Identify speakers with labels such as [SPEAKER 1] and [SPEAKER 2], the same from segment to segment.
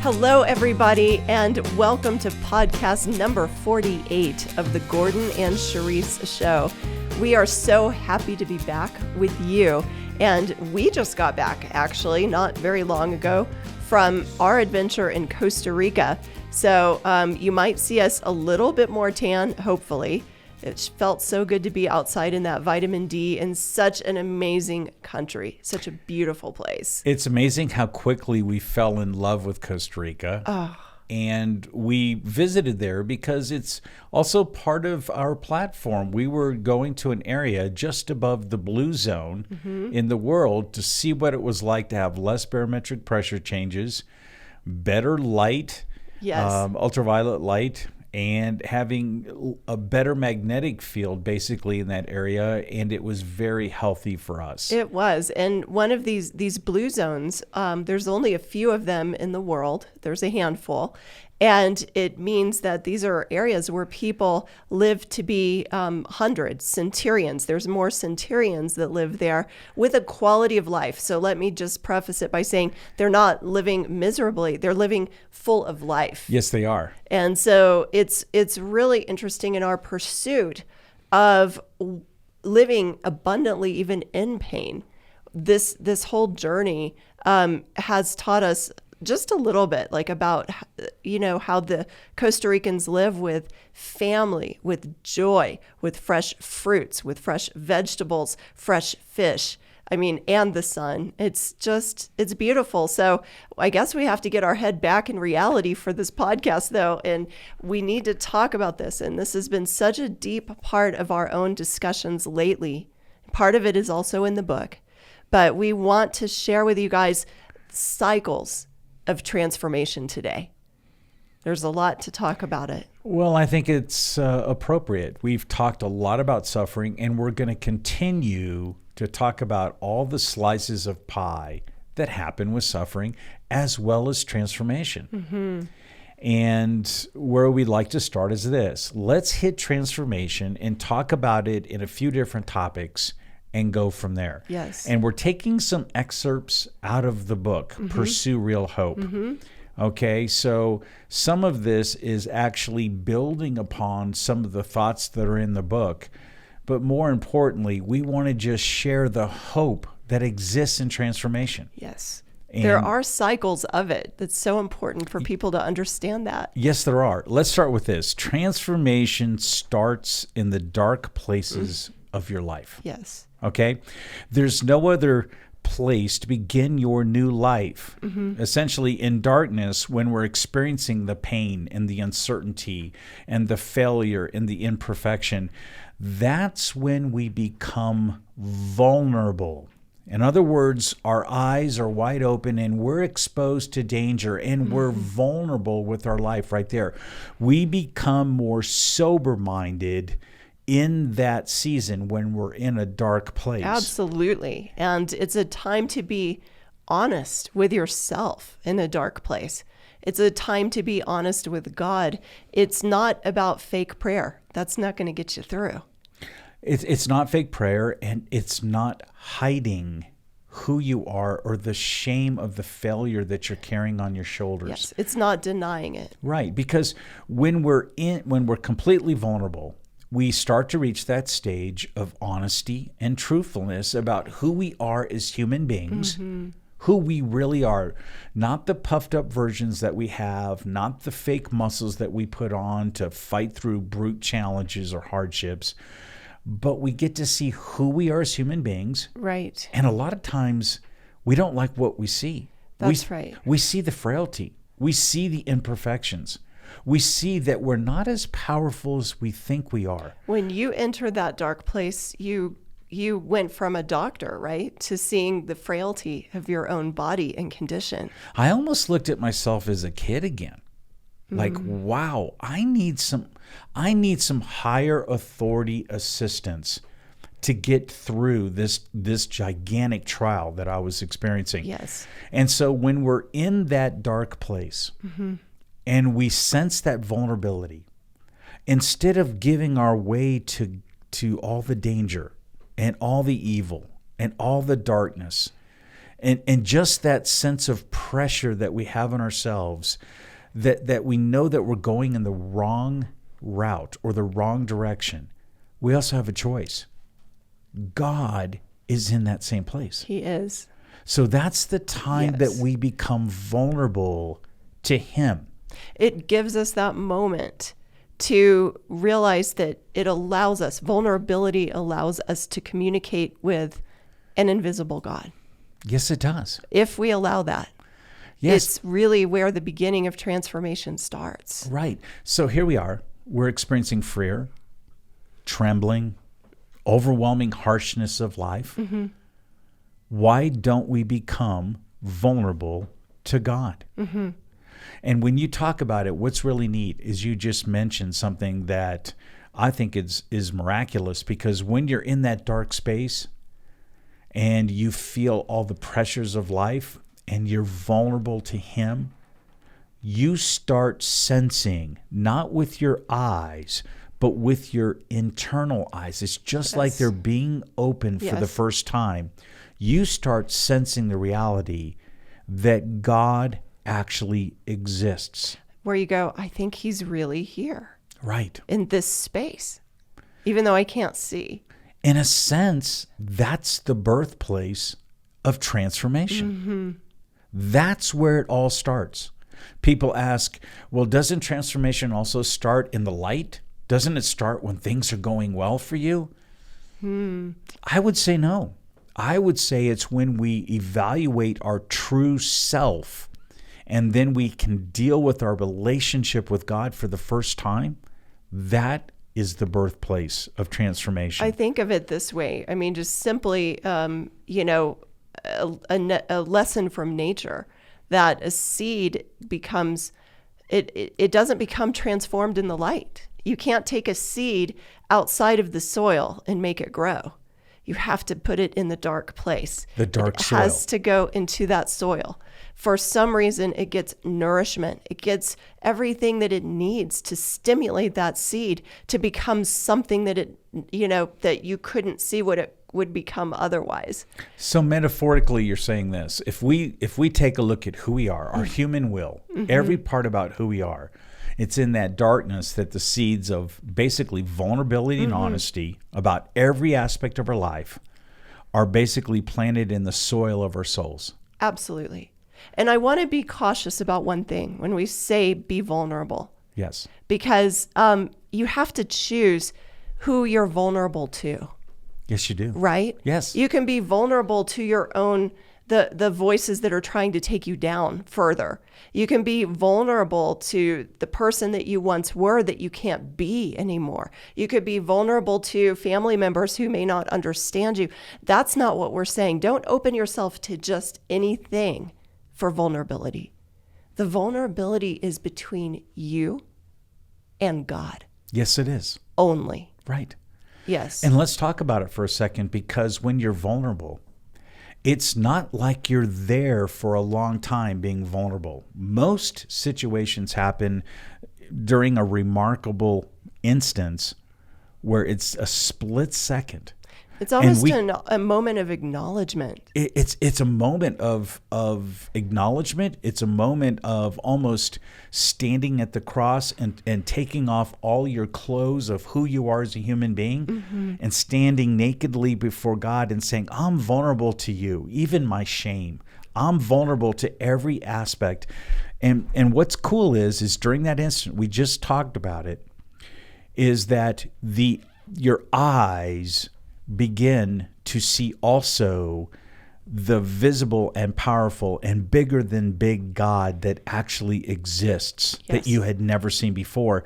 [SPEAKER 1] Hello, everybody, and welcome to podcast number 48 of the Gordon and Charisse Show. We are so happy to be back with you, and we just got back, actually, not very long ago, from our adventure in Costa Rica. So you might see us a little bit more tan, hopefully. It felt so good to be outside in that vitamin D in such an amazing country, such a beautiful place.
[SPEAKER 2] It's amazing how quickly we fell in love with Costa Rica.
[SPEAKER 1] Oh.
[SPEAKER 2] And we visited there because it's also part of our platform. We were going to an area just above the blue zone in the world to see what it was like to have less barometric pressure changes, better light, ultraviolet light, and having a better magnetic field basically in that area, and it was very healthy for us.
[SPEAKER 1] It was. And one of these blue zones, there's only a few of them in the world. There's a handful. And it means that these are areas where people live to be hundreds, centurions. There's more centurions that live there with a quality of life. So let me just preface it by saying they're not living miserably. They're living full of life.
[SPEAKER 2] Yes, they are.
[SPEAKER 1] And so it's really interesting in our pursuit of living abundantly, even in pain. This whole journey has taught us just a little bit, like about, how the Costa Ricans live with family, with joy, with fresh fruits, with fresh vegetables, fresh fish. And the sun. It's beautiful. So I guess we have to get our head back in reality for this podcast, though. And we need to talk about this. And this has been such a deep part of our own discussions lately. Part of it is also in the book. But we want to share with you guys cycles of transformation today. There's a lot to talk about it.
[SPEAKER 2] Well, I think it's appropriate. We've talked a lot about suffering, and we're going to continue to talk about all the slices of pie that happen with suffering, as well as transformation.
[SPEAKER 1] Mm-hmm.
[SPEAKER 2] And where we'd like to start is this. Let's hit transformation and talk about it in a few different topics and go from there.
[SPEAKER 1] Yes.
[SPEAKER 2] And we're taking some excerpts out of the book, Pursue Real Hope.
[SPEAKER 1] Mm-hmm.
[SPEAKER 2] Okay, so some of this is actually building upon some of the thoughts that are in the book. But more importantly, we want to just share the hope that exists in transformation.
[SPEAKER 1] Yes.
[SPEAKER 2] And
[SPEAKER 1] there are cycles of it. That's so important for people to understand that.
[SPEAKER 2] Yes, there are. Let's start with this. Transformation starts in the dark places of your life.
[SPEAKER 1] Yes.
[SPEAKER 2] Okay? There's no other place to begin your new life. Essentially in darkness, when we're experiencing the pain and the uncertainty and the failure and the imperfection, that's when we become vulnerable. In other words, our eyes are wide open and we're exposed to danger and we're vulnerable with our life right there. We become more sober-minded in that season when we're in a dark place.
[SPEAKER 1] Absolutely. And it's a time to be honest with yourself in a dark place. It's a time to be honest with God. It's not about fake prayer. That's not going to get you through.
[SPEAKER 2] It's not fake prayer, and it's not hiding who you are or the shame of the failure that you're carrying on your shoulders.
[SPEAKER 1] Yes, it's not denying it.
[SPEAKER 2] Right, because when we're completely vulnerable, we start to reach that stage of honesty and truthfulness about who we are as human beings, who we really are, not the puffed up versions that we have, not the fake muscles that we put on to fight through brute challenges or hardships, but we get to see who we are as human beings.
[SPEAKER 1] Right.
[SPEAKER 2] And a lot of times we don't like what we see.
[SPEAKER 1] That's right.
[SPEAKER 2] We see the frailty. We see the imperfections. We see that we're not as powerful as we think we are.
[SPEAKER 1] When you enter that dark place, you went from a doctor, right, to seeing the frailty of your own body and condition.
[SPEAKER 2] I almost looked at myself as a kid again. Like, wow, I need some higher authority assistance to get through this gigantic trial that I was experiencing.
[SPEAKER 1] Yes.
[SPEAKER 2] And so when we're in that dark place and we sense that vulnerability, instead of giving our way to all the danger and all the evil and all the darkness And just that sense of pressure that we have on ourselves, that we know that we're going in the wrong route or the wrong direction, we also have a choice. God is in that same place.
[SPEAKER 1] He is.
[SPEAKER 2] So that's the time
[SPEAKER 1] Yes.
[SPEAKER 2] that we become vulnerable to him.
[SPEAKER 1] It gives us that moment to realize that it allows us, vulnerability allows us to communicate with an invisible God.
[SPEAKER 2] Yes, it does.
[SPEAKER 1] If we allow that,
[SPEAKER 2] Yes.
[SPEAKER 1] it's really where the beginning of transformation starts.
[SPEAKER 2] Right. So here we are. We're experiencing fear, trembling, overwhelming harshness of life.
[SPEAKER 1] Mm-hmm.
[SPEAKER 2] Why don't we become vulnerable to God?
[SPEAKER 1] Mm-hmm.
[SPEAKER 2] And when you talk about it, what's really neat is you just mentioned something that I think is miraculous, because when you're in that dark space and you feel all the pressures of life and you're vulnerable to him, you start sensing, not with your eyes, but with your internal eyes. It's just like they're being opened for the
[SPEAKER 1] Yes.
[SPEAKER 2] first time. You start sensing the reality that God actually exists.
[SPEAKER 1] Where you go, I think he's really here
[SPEAKER 2] Right.
[SPEAKER 1] in this space, even though I can't see.
[SPEAKER 2] In a sense, that's the birthplace of transformation.
[SPEAKER 1] Mm-hmm.
[SPEAKER 2] That's where it all starts. People ask, well, doesn't transformation also start in the light? Doesn't it start when things are going well for you? I would say no. I would say it's when we evaluate our true self and then we can deal with our relationship with God for the first time. That is the birthplace of transformation.
[SPEAKER 1] I think of it this way. I mean, just simply, a lesson from nature that a seed becomes, it doesn't become transformed in the light. You can't take a seed outside of the soil and make it grow. You have to put it in the dark place.
[SPEAKER 2] The dark
[SPEAKER 1] soil. It has to go into that soil. For some reason, it gets nourishment. It gets everything that it needs to stimulate that seed to become something that that you couldn't see what it would become otherwise.
[SPEAKER 2] So metaphorically, you're saying this. If we take a look at who we are, our human will, every part about who we are, it's in that darkness that the seeds of basically vulnerability and honesty about every aspect of our life are basically planted in the soil of our souls.
[SPEAKER 1] Absolutely. And I want to be cautious about one thing when we say be vulnerable.
[SPEAKER 2] Yes.
[SPEAKER 1] Because you have to choose who you're vulnerable to.
[SPEAKER 2] Yes, you do.
[SPEAKER 1] Right?
[SPEAKER 2] Yes.
[SPEAKER 1] You can be vulnerable to your own, the voices that are trying to take you down further. You can be vulnerable to the person that you once were that you can't be anymore. You could be vulnerable to family members who may not understand you. That's not what we're saying. Don't open yourself to just anything for vulnerability. The vulnerability is between you and God.
[SPEAKER 2] Yes, it is.
[SPEAKER 1] Only.
[SPEAKER 2] Right.
[SPEAKER 1] Yes.
[SPEAKER 2] And let's talk about it for a second, because when you're vulnerable, it's not like you're there for a long time being vulnerable. Most situations happen during a remarkable instance where it's a split second.
[SPEAKER 1] It's almost a moment of acknowledgement.
[SPEAKER 2] It's a moment of acknowledgement. It's a moment of almost standing at the cross and taking off all your clothes of who you are as a human being and standing nakedly before God and saying, I'm vulnerable to you, even my shame. I'm vulnerable to every aspect. And what's cool is during that instant, we just talked about it, is that your eyes begin to see also the visible and powerful and bigger than big God that actually exists, that you had never seen before.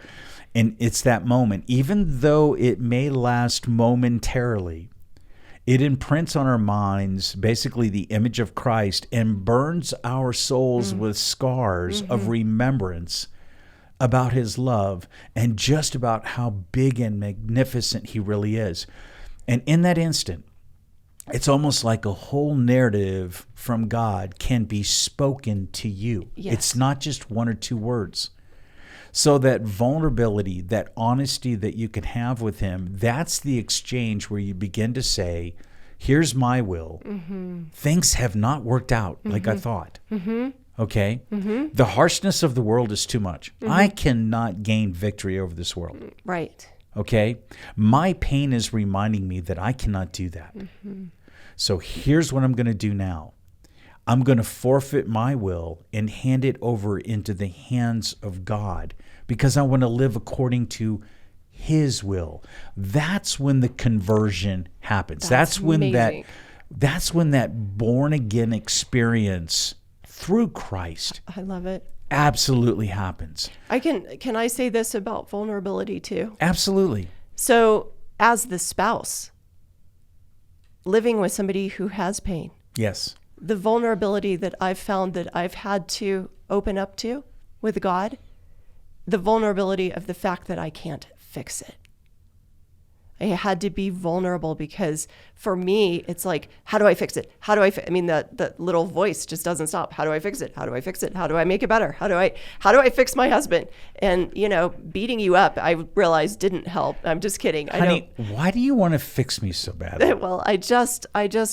[SPEAKER 2] And it's that moment, even though it may last momentarily, it imprints on our minds basically the image of Christ and burns our souls with scars of remembrance about his love and just about how big and magnificent he really is. And in that instant, it's almost like a whole narrative from God can be spoken to you.
[SPEAKER 1] Yes.
[SPEAKER 2] It's not just one or two words. So that vulnerability, that honesty that you can have with him, that's the exchange where you begin to say, Here's my will. Things have not worked out like I thought. Okay? The harshness of the world is too much. I cannot gain victory over this world.
[SPEAKER 1] Right.
[SPEAKER 2] Okay? My pain is reminding me that I cannot do that. So here's what I'm going to do now. I'm going to forfeit my will and hand it over into the hands of God because I want to live according to His will. That's when the conversion happens. That's when
[SPEAKER 1] amazing.
[SPEAKER 2] that's when that born again experience through Christ
[SPEAKER 1] I love it.
[SPEAKER 2] absolutely happens.
[SPEAKER 1] Can I say this about vulnerability too?
[SPEAKER 2] Absolutely.
[SPEAKER 1] So as the spouse, living with somebody who has pain,
[SPEAKER 2] Yes.
[SPEAKER 1] the vulnerability that I've found that I've had to open up to with God, the vulnerability of the fact that I can't fix it. I had to be vulnerable because for me, it's like, how do I fix it? How do I the little voice just doesn't stop. How do I fix it? How do I fix it? How do I make it better? How do I fix my husband? And, beating you up, I realized didn't help. I'm just kidding.
[SPEAKER 2] Honey, why do you want to fix me so badly?
[SPEAKER 1] Well, I just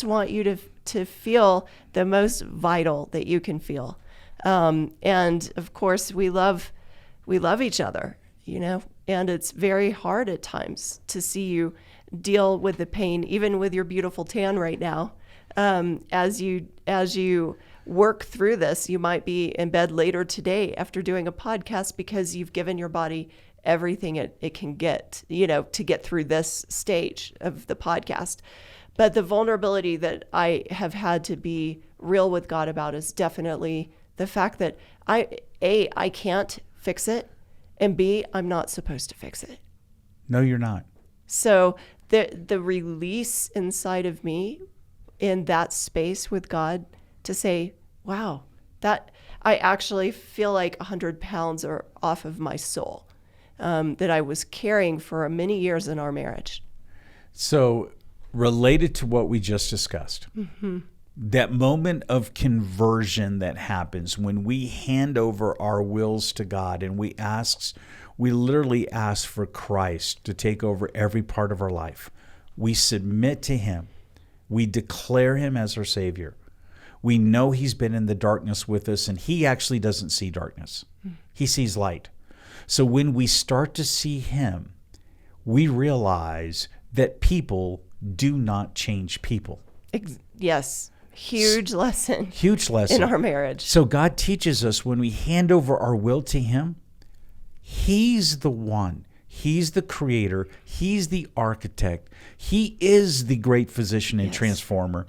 [SPEAKER 1] want you to feel the most vital that you can feel. And of course we love each other, and it's very hard at times to see you deal with the pain, even with your beautiful tan right now. As you work through this, you might be in bed later today after doing a podcast because you've given your body everything it can get, to get through this stage of the podcast. But the vulnerability that I have had to be real with God about is definitely the fact that I can't fix it, and B, I'm not supposed to fix it.
[SPEAKER 2] No, you're not.
[SPEAKER 1] So the release inside of me in that space with God to say, wow, that I actually feel like 100 pounds are off of my soul that I was carrying for many years in our marriage.
[SPEAKER 2] So related to what we just discussed, that moment of conversion that happens when we hand over our wills to God and we literally ask for Christ to take over every part of our life. We submit to Him. We declare Him as our Savior. We know He's been in the darkness with us, and He actually doesn't see darkness. He sees light. So when we start to see Him, we realize that people do not change people.
[SPEAKER 1] Yes. Huge lesson.
[SPEAKER 2] Huge lesson.
[SPEAKER 1] In our marriage.
[SPEAKER 2] So God teaches us when we hand over our will to Him, He's the one. He's the creator. He's the architect. He is the great physician and transformer.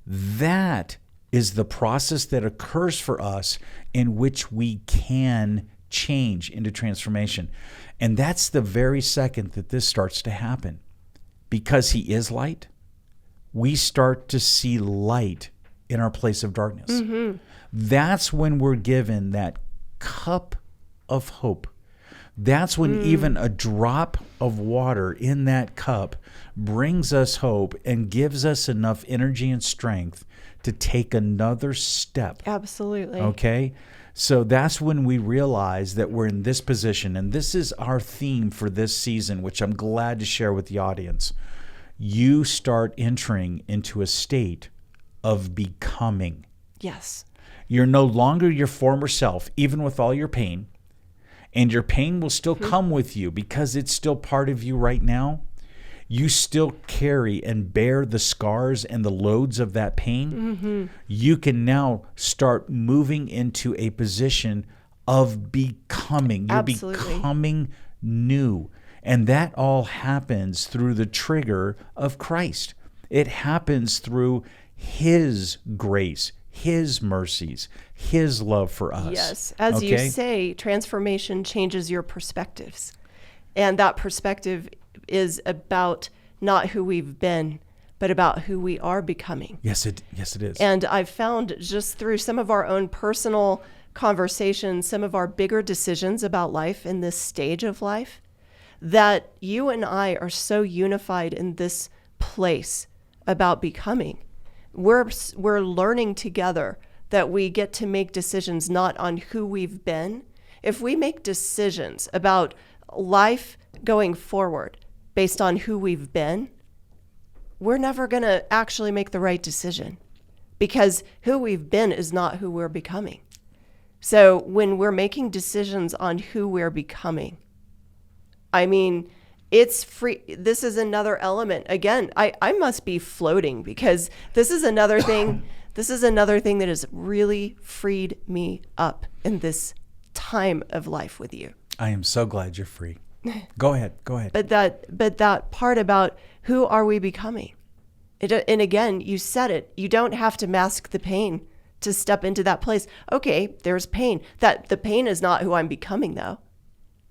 [SPEAKER 2] That is the process that occurs for us in which we can change into transformation. And that's the very second that this starts to happen. Because He is light, we start to see light in our place of darkness. That's when we're given that cup of hope. That's when even a drop of water in that cup brings us hope and gives us enough energy and strength to take another step.
[SPEAKER 1] Absolutely.
[SPEAKER 2] Okay? So that's when we realize that we're in this position, and this is our theme for this season, which I'm glad to share with the audience. You start entering into a state of becoming.
[SPEAKER 1] Yes.
[SPEAKER 2] You're no longer your former self, even with all your pain. And your pain will still come with you because it's still part of you right now. You still carry and bear the scars and the loads of that pain. You can now start moving into a position of becoming. You're becoming new. And that all happens through the trigger of Christ. It happens through His grace, His mercies, His love for us.
[SPEAKER 1] Yes. As you say, transformation changes your perspectives. And that perspective is about not who we've been, but about who we are becoming.
[SPEAKER 2] Yes, it is.
[SPEAKER 1] And I've found just through some of our own personal conversations, some of our bigger decisions about life in this stage of life, that you and I are so unified in this place about becoming. We're learning together that we get to make decisions not on who we've been. If we make decisions about life going forward based on who we've been, we're never going to actually make the right decision, because who we've been is not who we're becoming. So when we're making decisions on who we're becoming, I mean, it's free. This is another element. Again, I must be floating, because this is another thing. This is another thing that has really freed me up in this time of life with you.
[SPEAKER 2] I am so glad you're free. Go ahead.
[SPEAKER 1] But that part about who are we becoming? And again, you said it. You don't have to mask the pain to step into that place. Okay, there's pain. That the pain is not who I'm becoming, though.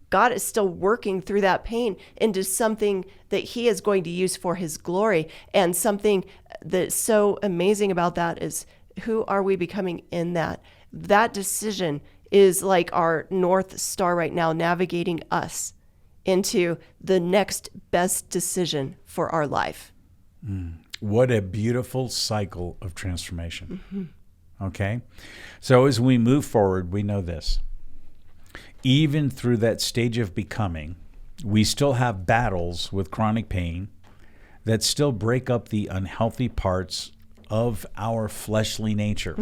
[SPEAKER 1] God is still working through that pain into something that he is going to use for his glory. And something that's so amazing about that is, who are we becoming in that? That decision is like our North Star right now, navigating us into the next best decision for our life.
[SPEAKER 2] What a beautiful cycle of transformation. Okay? So as we move forward, we know this. Even through that stage of becoming, we still have battles with chronic pain that still break up the unhealthy parts of our fleshly nature.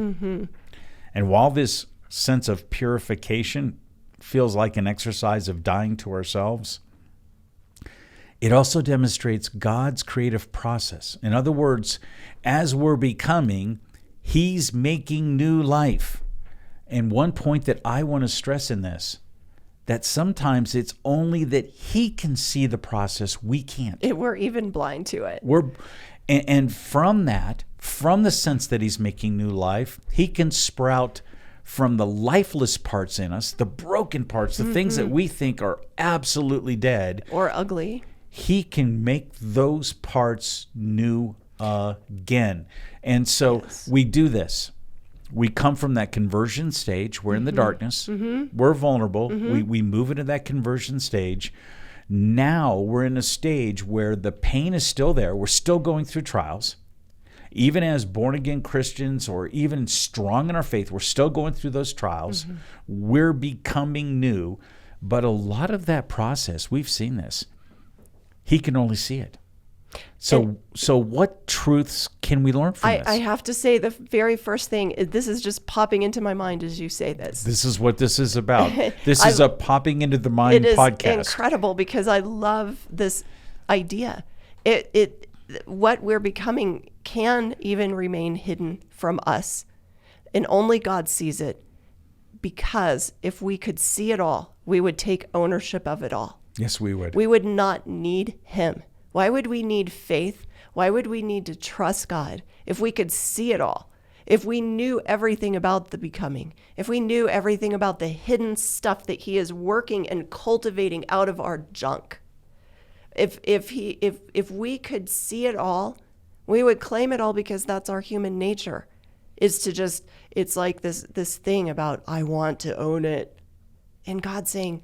[SPEAKER 2] And while this sense of purification feels like an exercise of dying to ourselves, it also demonstrates God's creative process. In other words, as we're becoming, he's making new life. And one point that I want to stress in this, that sometimes it's only that he can see the process, we can't.
[SPEAKER 1] We're even blind to it.
[SPEAKER 2] And from that, from the sense that he's making new life, he can sprout from the lifeless parts in us, the broken parts, the things that we think are absolutely dead
[SPEAKER 1] or ugly.
[SPEAKER 2] He can make those parts new again. And so we do this. We come from that conversion stage. We're in the darkness. We're vulnerable. We move into that conversion stage. Now we're in a stage where the pain is still there. We're still going through trials. Even as born-again Christians, or even strong in our faith, we're still going through those trials. We're becoming new. But a lot of that process, we've seen this, he can only see it. So what truths can we learn from this?
[SPEAKER 1] I have to say, the very first thing, this is just popping into my mind as you say this.
[SPEAKER 2] This is what this is about. This is a popping into the mind podcast.
[SPEAKER 1] It is incredible, because I love this idea. What we're becoming can even remain hidden from us, and only God sees it, because if we could see it all, we would take ownership of it all.
[SPEAKER 2] Yes, we would.
[SPEAKER 1] We would not need him. Why would we need faith? Why would we need to trust God if we could see it all? If we knew everything about the becoming, if we knew everything about the hidden stuff that he is working and cultivating out of our junk, if we could see it all, we would claim it all, because that's our human nature, is to just, it's like this thing about, I want to own it. And God saying,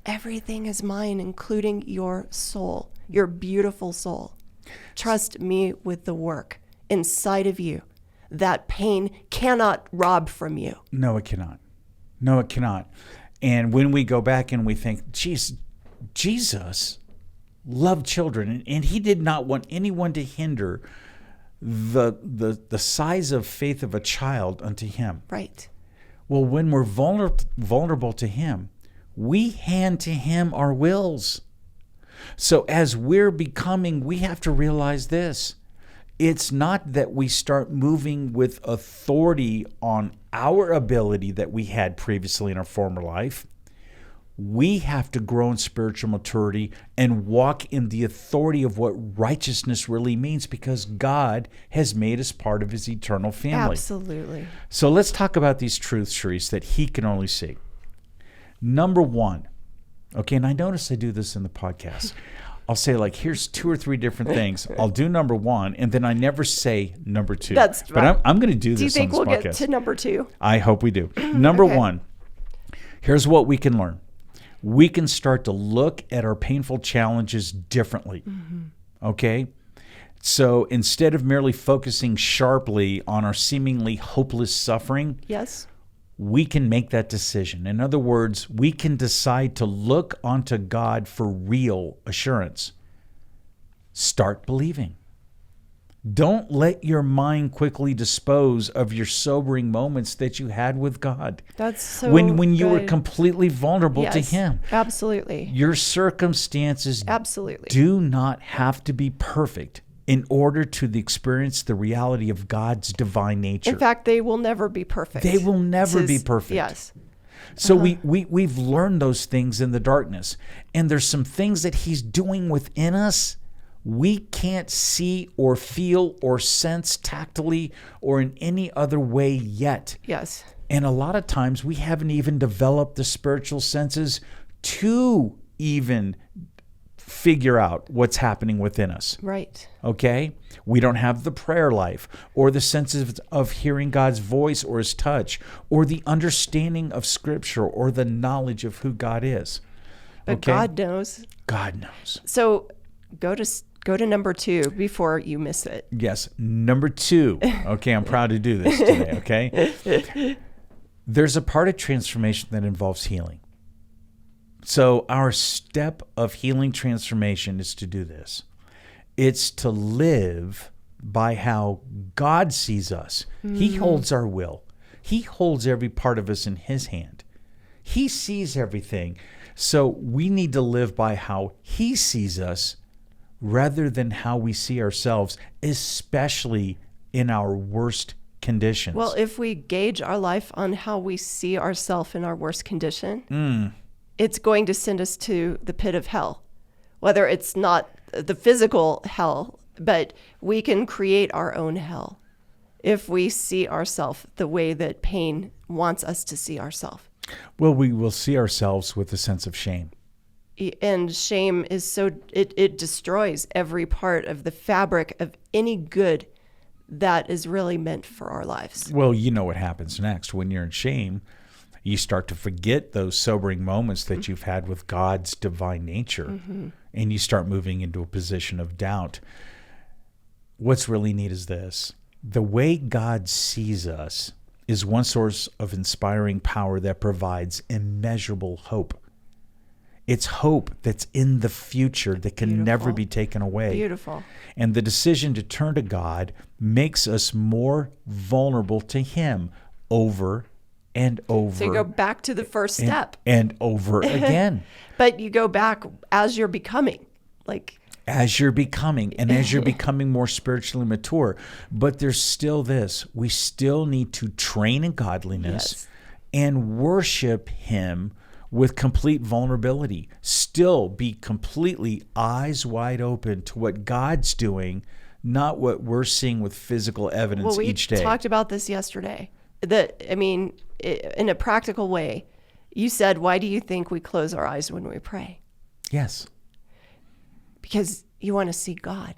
[SPEAKER 1] everything is mine, including your soul, your beautiful soul. Trust me with the work inside of you that pain cannot rob from you.
[SPEAKER 2] No, it cannot. No, it cannot. And when we go back and we think, geez, Jesus loved children, and he did not want anyone to hinder the size of faith of a child unto him.
[SPEAKER 1] Right.
[SPEAKER 2] Well, when we're vulnerable to him, we hand to him our wills. So as we're becoming, we have to realize this. It's not that we start moving with authority on our ability that we had previously in our former life. We have to grow in spiritual maturity and walk in the authority of what righteousness really means, because God has made us part of his eternal family.
[SPEAKER 1] Absolutely.
[SPEAKER 2] So let's talk about these truths, Sharice, that he can only see. Number one, okay, and I notice I do this in the podcast. I'll say, like, here's 2 or 3 different things. I'll do number one, and then I never say number 2.
[SPEAKER 1] That's right.
[SPEAKER 2] But I'm going to do this on this podcast.
[SPEAKER 1] Do you think we'll get to number 2?
[SPEAKER 2] I hope we do. Number one, here's what we can learn. We can start to look at our painful challenges differently, okay? So instead of merely focusing sharply on our seemingly hopeless suffering,
[SPEAKER 1] yes,
[SPEAKER 2] we can make that decision. In other words, we can decide to look onto God for real assurance. Start believing. Don't let your mind quickly dispose of your sobering moments that you had with God.
[SPEAKER 1] That's so
[SPEAKER 2] when you were
[SPEAKER 1] good.
[SPEAKER 2] completely vulnerable to
[SPEAKER 1] Yes,
[SPEAKER 2] Him.
[SPEAKER 1] absolutely.
[SPEAKER 2] Your circumstances
[SPEAKER 1] Absolutely.
[SPEAKER 2] do not have to be perfect in order to experience the reality of God's divine nature.
[SPEAKER 1] In fact, they will never be perfect.
[SPEAKER 2] They will never
[SPEAKER 1] This
[SPEAKER 2] be
[SPEAKER 1] is-
[SPEAKER 2] perfect.
[SPEAKER 1] Yes.
[SPEAKER 2] So we've learned those things in the darkness. And there's some things that He's doing within us we can't see or feel or sense tactily or in any other way yet.
[SPEAKER 1] Yes.
[SPEAKER 2] And a lot of times we haven't even developed the spiritual senses to even figure out what's happening within us.
[SPEAKER 1] Right.
[SPEAKER 2] Okay? We don't have the prayer life or the senses of hearing God's voice or His touch or the understanding of Scripture or the knowledge of who God is.
[SPEAKER 1] But
[SPEAKER 2] Okay?
[SPEAKER 1] God knows.
[SPEAKER 2] God knows.
[SPEAKER 1] So go to number 2 before you miss it.
[SPEAKER 2] Yes. Number 2. Okay, I'm proud to do this today, okay? There's a part of transformation that involves healing. So our step of healing transformation is to do this. It's to live by how God sees us. He holds our will. He holds every part of us in His hand. He sees everything. So we need to live by how He sees us rather than how we see ourselves, especially in our worst conditions.
[SPEAKER 1] Well, if we gauge our life on how we see ourselves in our worst condition, it's going to send us to the pit of hell. Whether it's not the physical hell, but we can create our own hell if we see ourselves the way that pain wants us to see ourselves.
[SPEAKER 2] Well, we will see ourselves with a sense of shame.
[SPEAKER 1] And shame is it destroys every part of the fabric of any good that is really meant for our lives.
[SPEAKER 2] Well, you know what happens next. When you're in shame, you start to forget those sobering moments that you've had with God's divine nature, and you start moving into a position of doubt. What's really neat is this. The way God sees us is one source of inspiring power that provides immeasurable hope. It's hope that's in the future that can never be taken away.
[SPEAKER 1] Beautiful.
[SPEAKER 2] And the decision to turn to God makes us more vulnerable to Him over and over.
[SPEAKER 1] So you go back to the first step.
[SPEAKER 2] And over again.
[SPEAKER 1] But you go back as you're becoming.
[SPEAKER 2] As you're becoming, and as you're becoming more spiritually mature. But there's still this. We still need to train in godliness and worship Him with complete vulnerability. Still be completely eyes wide open to what God's doing, not what we're seeing with physical evidence each day.
[SPEAKER 1] We talked about this yesterday. In a practical way, you said, why do you think we close our eyes when we pray?
[SPEAKER 2] Yes.
[SPEAKER 1] Because you want to see God,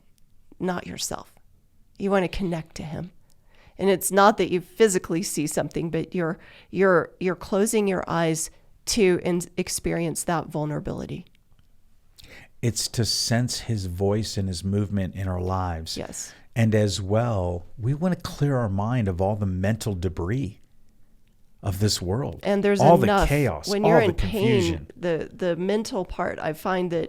[SPEAKER 1] not yourself. You want to connect to Him. And it's not that you physically see something, but you're closing your eyes to experience that vulnerability.
[SPEAKER 2] It's to sense His voice and His movement in our lives.
[SPEAKER 1] Yes.
[SPEAKER 2] And as well, we want to clear our mind of all the mental debris of this world.
[SPEAKER 1] And there's
[SPEAKER 2] all
[SPEAKER 1] enough.
[SPEAKER 2] The chaos,
[SPEAKER 1] when
[SPEAKER 2] all
[SPEAKER 1] you're
[SPEAKER 2] the
[SPEAKER 1] in
[SPEAKER 2] confusion.
[SPEAKER 1] pain, the mental part, I find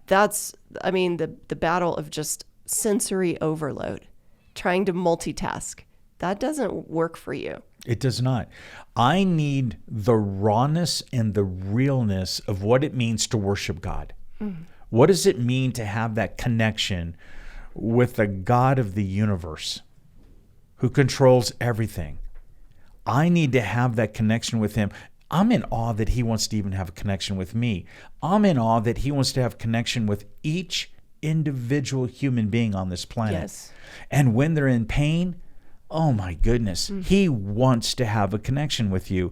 [SPEAKER 1] that's the battle of just sensory overload, trying to multitask. That doesn't work for you.
[SPEAKER 2] It does not. I need the rawness and the realness of what it means to worship God. What does it mean to have that connection with the God of the universe who controls everything? I need to have that connection with Him. I'm in awe that He wants to even have a connection with me. I'm in awe that He wants to have connection with each individual human being on this planet.
[SPEAKER 1] Yes.
[SPEAKER 2] And when they're in pain, oh my goodness, He wants to have a connection with you.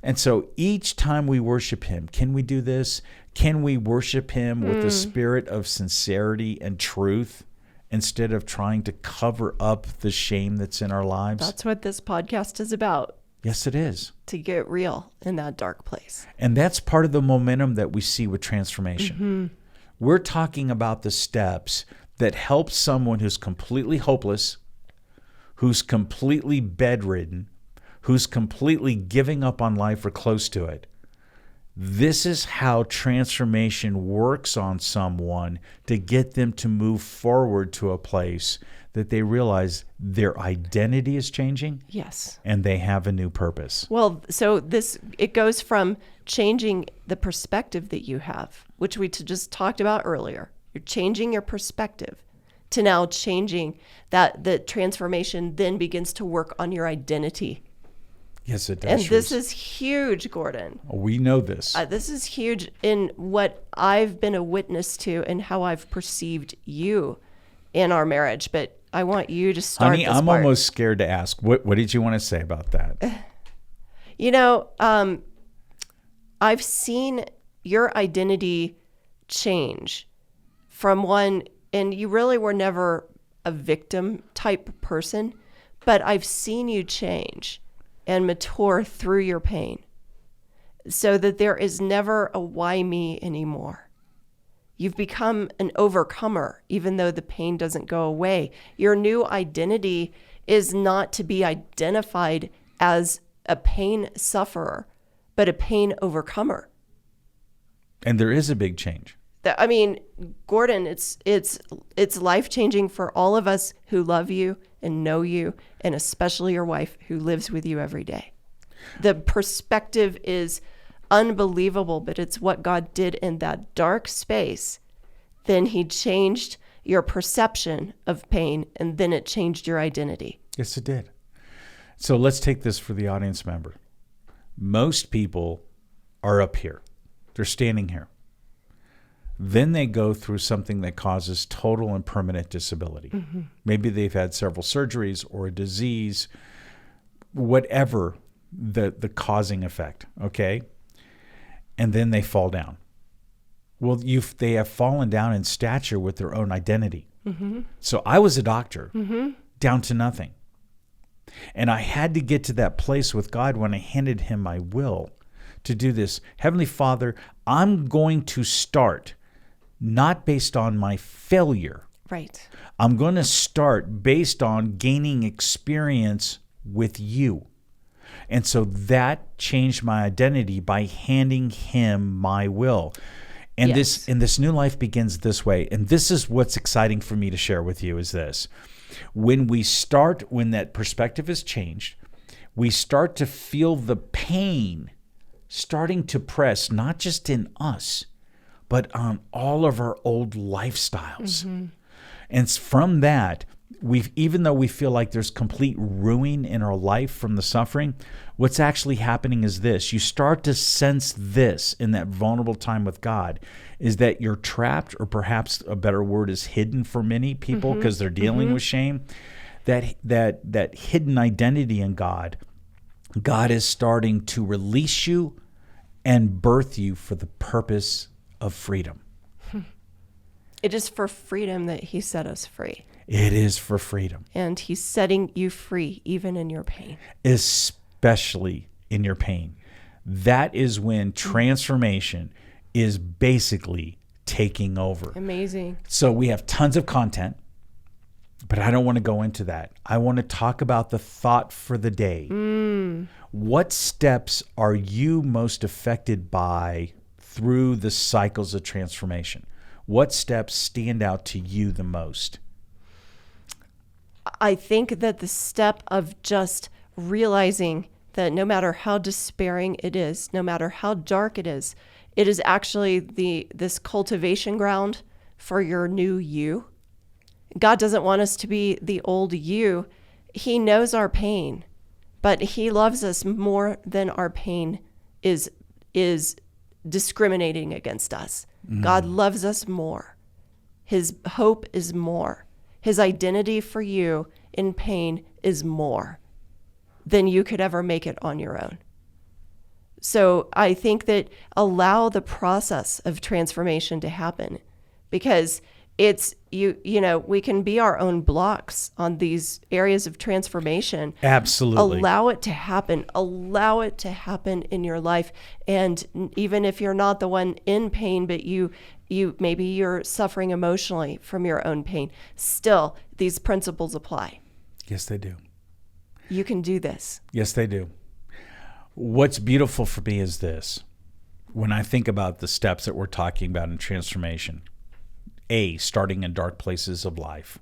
[SPEAKER 2] And so each time we worship Him, can we do this? Can we worship Him with a spirit of sincerity and truth instead of trying to cover up the shame that's in our lives?
[SPEAKER 1] That's what this podcast is about.
[SPEAKER 2] Yes, it is.
[SPEAKER 1] To get real in that dark place.
[SPEAKER 2] And that's part of the momentum that we see with transformation. We're talking about the steps that help someone who's completely hopeless, who's completely bedridden, who's completely giving up on life or close to it. This is how transformation works on someone to get them to move forward to a place that they realize their identity is changing.
[SPEAKER 1] Yes.
[SPEAKER 2] And they have a new purpose.
[SPEAKER 1] Well, so it goes from changing the perspective that you have, which we just talked about earlier. You're changing your perspective to now changing that. The transformation then begins to work on your identity.
[SPEAKER 2] Yes, it does.
[SPEAKER 1] And this is huge, Gordon.
[SPEAKER 2] We know this.
[SPEAKER 1] This is huge in what I've been a witness to and how I've perceived you in our marriage. But I want you to start.
[SPEAKER 2] Honey, I'm almost scared to ask. What did you want to say about that?
[SPEAKER 1] I've seen your identity change from one, and you really were never a victim type person, but I've seen you change and mature through your pain so that there is never a why me anymore. You've become an overcomer, even though the pain doesn't go away. Your new identity is not to be identified as a pain sufferer, but a pain overcomer.
[SPEAKER 2] And there is a big change.
[SPEAKER 1] I mean, Gordon, it's life-changing for all of us who love you and know you, and especially your wife who lives with you every day. The perspective is unbelievable, but it's what God did in that dark space. Then he changed your perception of pain, and then it changed your identity.
[SPEAKER 2] Yes, it did. So let's take this for the audience member. Most people are up here. They're standing here. Then they go through something that causes total and permanent disability. Mm-hmm. Maybe they've had several surgeries or a disease, whatever the causing effect, okay? And then they fall down. Well, they have fallen down in stature with their own identity. Mm-hmm. So I was a doctor, down to nothing. And I had to get to that place with God when I handed him my will to do this. Heavenly Father, I'm going to start not based on my failure.
[SPEAKER 1] Right.
[SPEAKER 2] I'm going to start based on gaining experience with you. And so that changed my identity by handing him my will. And
[SPEAKER 1] yes.
[SPEAKER 2] this new life begins this way. And this is what's exciting for me to share with you is this. When that perspective is changed, we start to feel the pain starting to press, not just in us, but on all of our old lifestyles. Mm-hmm. And from that, even though we feel like there's complete ruin in our life from the suffering, what's actually happening is this. You start to sense this in that vulnerable time with God, is that you're trapped, or perhaps a better word is hidden for many people because they're dealing with shame. That hidden identity in God is starting to release you and birth you for the purpose of freedom.
[SPEAKER 1] It is for freedom that he set us free.
[SPEAKER 2] It is for freedom.
[SPEAKER 1] And he's setting you free even in your pain.
[SPEAKER 2] Especially in your pain. That is when transformation is basically taking over.
[SPEAKER 1] Amazing.
[SPEAKER 2] So we have tons of content, but I don't want to go into that. I want to talk about the thought for the day. What steps are you most affected by through the cycles of transformation? What steps stand out to you the most?
[SPEAKER 1] I think that the step of just realizing that no matter how despairing it is, no matter how dark it is actually this cultivation ground for your new you. God doesn't want us to be the old you. He knows our pain, but he loves us more than our pain is discriminating against us. God loves us more. His hope is more. His identity for you in pain is more than you could ever make it on your own. So I think that allow the process of transformation to happen, because it's, we can be our own blocks on these areas of transformation.
[SPEAKER 2] Absolutely.
[SPEAKER 1] Allow it to happen. Allow it to happen in your life. And even if you're not the one in pain, but maybe you're suffering emotionally from your own pain, still these principles apply.
[SPEAKER 2] Yes, they do.
[SPEAKER 1] You can do this.
[SPEAKER 2] Yes, they do. What's beautiful for me is this. When I think about the steps that we're talking about in transformation, starting in dark places of life.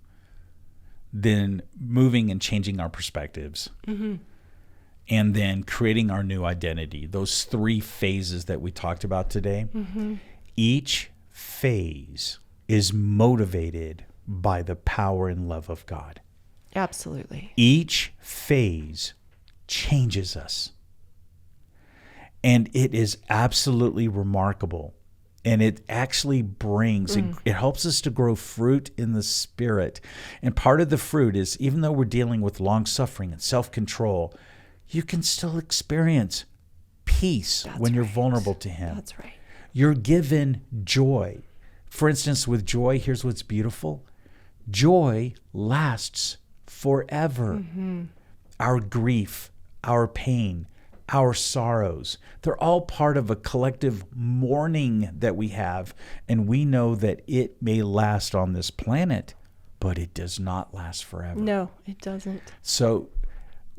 [SPEAKER 2] then moving and changing our perspectives, and then creating our new identity. Those 3 phases that we talked about today, each phase is motivated by the power and love of God.
[SPEAKER 1] Absolutely.
[SPEAKER 2] Each phase changes us. And it is absolutely remarkable. And it actually brings, it helps us to grow fruit in the Spirit. And part of the fruit is, even though we're dealing with long suffering and self-control, you can still experience peace when you're vulnerable to Him.
[SPEAKER 1] That's right.
[SPEAKER 2] You're given joy. For instance, with joy, here's what's beautiful. Joy lasts forever. Our grief, our pain, our sorrows, they're all part of a collective mourning that we have. And we know that it may last on this planet, but it does not last forever.
[SPEAKER 1] No, it doesn't.
[SPEAKER 2] So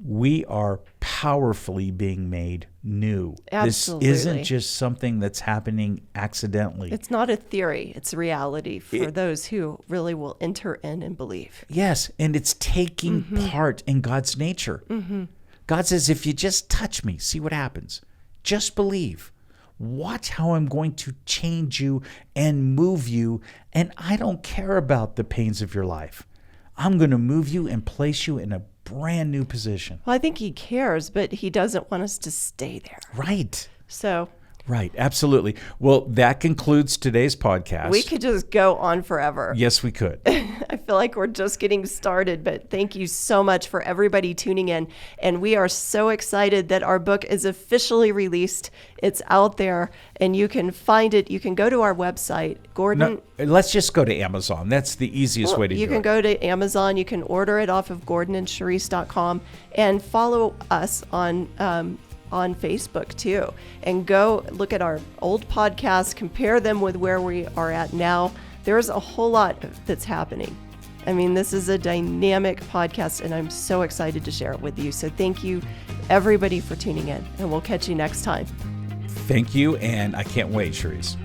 [SPEAKER 2] we are powerfully being made new.
[SPEAKER 1] Absolutely.
[SPEAKER 2] This isn't just something that's happening accidentally.
[SPEAKER 1] It's not a theory. It's reality for those who really will enter in and believe.
[SPEAKER 2] Yes, and it's taking part in God's nature. God says, if you just touch me, see what happens. Just believe. Watch how I'm going to change you and move you. And I don't care about the pains of your life. I'm going to move you and place you in a brand new position.
[SPEAKER 1] Well, I think He cares, but He doesn't want us to stay there.
[SPEAKER 2] Right.
[SPEAKER 1] So
[SPEAKER 2] Right. Absolutely. Well, that concludes today's podcast.
[SPEAKER 1] we could just go on forever.
[SPEAKER 2] Yes, we could.
[SPEAKER 1] I feel like we're just getting started, but thank you so much for everybody tuning in. And we are so excited that our book is officially released. It's out there and you can find it. You can go to our website, Gordon.
[SPEAKER 2] No, let's just go to Amazon. That's the easiest way to do it.
[SPEAKER 1] You can go to Amazon. You can order it off of GordonandCherisse.com and follow us on Facebook too, and go look at our old podcasts, compare them with where we are at now. There's a whole lot that's happening. I mean, this is a dynamic podcast and I'm so excited to share it with you. So thank you everybody for tuning in, and we'll catch you next time.
[SPEAKER 2] Thank you, and I can't wait, Charisse.